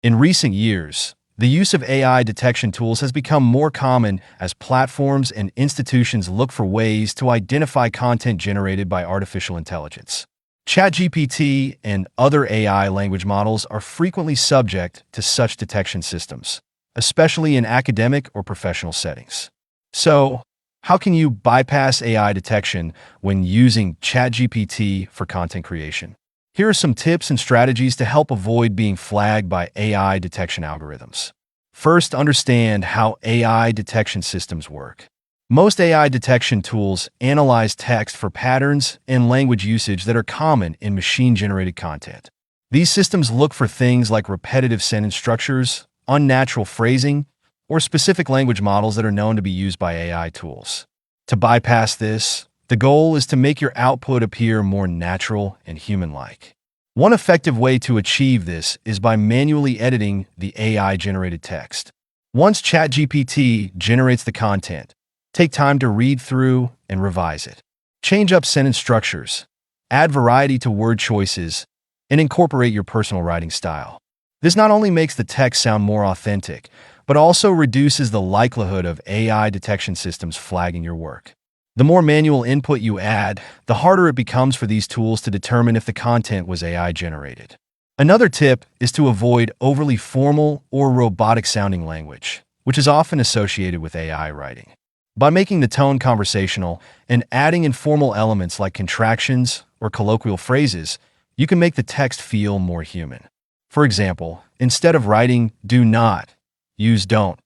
In recent years, the use of AI detection tools has become more common as platforms and institutions look for ways to identify content generated by artificial intelligence. ChatGPT and other AI language models are frequently subject to such detection systems, especially in academic or professional settings. So, how can you bypass AI detection when using ChatGPT for content creation? Here are some tips and strategies to help avoid being flagged by AI detection algorithms. First, understand how AI detection systems work. Most AI detection tools analyze text for patterns and language usage that are common in machine-generated content. These systems look for things like repetitive sentence structures, unnatural phrasing, or specific language models that are known to be used by AI tools. To bypass this, the goal is to make your output appear more natural and human-like. One effective way to achieve this is by manually editing the AI-generated text. Once ChatGPT generates the content, take time to read through and revise it. Change up sentence structures, add variety to word choices, and incorporate your personal writing style. This not only makes the text sound more authentic, but also reduces the likelihood of AI detection systems flagging your work. The more manual input you add, the harder it becomes for these tools to determine if the content was AI-generated. Another tip is to avoid overly formal or robotic-sounding language, which is often associated with AI writing. By making the tone conversational and adding informal elements like contractions or colloquial phrases, you can make the text feel more human. For example, instead of writing "do not," use "don't,"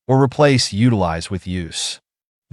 or replace "utilize" with "use."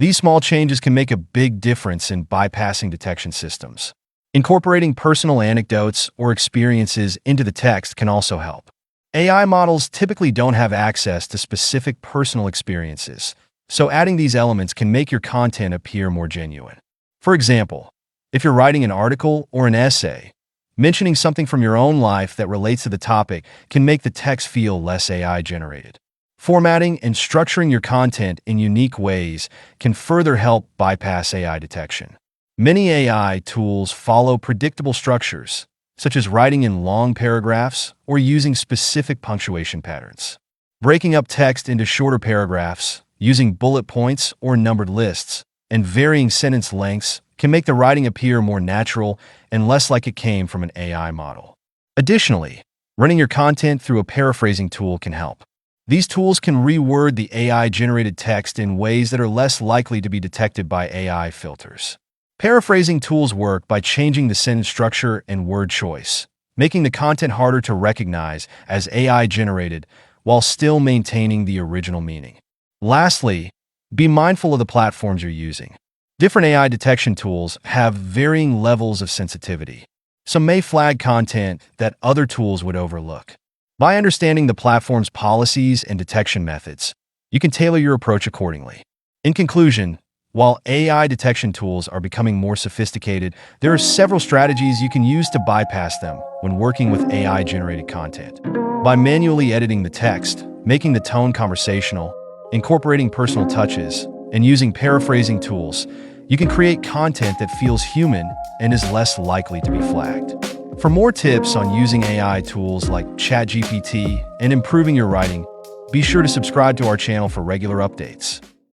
These small changes can make a big difference in bypassing detection systems. Incorporating personal anecdotes or experiences into the text can also help. AI models typically don't have access to specific personal experiences, so adding these elements can make your content appear more genuine. For example, if you're writing an article or an essay, mentioning something from your own life that relates to the topic can make the text feel less AI-generated. Formatting and structuring your content in unique ways can further help bypass AI detection. Many AI tools follow predictable structures, such as writing in long paragraphs or using specific punctuation patterns. Breaking up text into shorter paragraphs, using bullet points or numbered lists, and varying sentence lengths can make the writing appear more natural and less like it came from an AI model. Additionally, running your content through a paraphrasing tool can help. These tools can reword the AI-generated text in ways that are less likely to be detected by AI filters. Paraphrasing tools work by changing the sentence structure and word choice, making the content harder to recognize as AI-generated while still maintaining the original meaning. Lastly, be mindful of the platforms you're using. Different AI detection tools have varying levels of sensitivity. Some may flag content that other tools would overlook. By understanding the platform's policies and detection methods, you can tailor your approach accordingly. In conclusion, while AI detection tools are becoming more sophisticated, there are several strategies you can use to bypass them when working with AI-generated content. By manually editing the text, making the tone conversational, incorporating personal touches, and using paraphrasing tools, you can create content that feels human and is less likely to be flagged. For more tips on using AI tools like ChatGPT and improving your writing, be sure to subscribe to our channel for regular updates.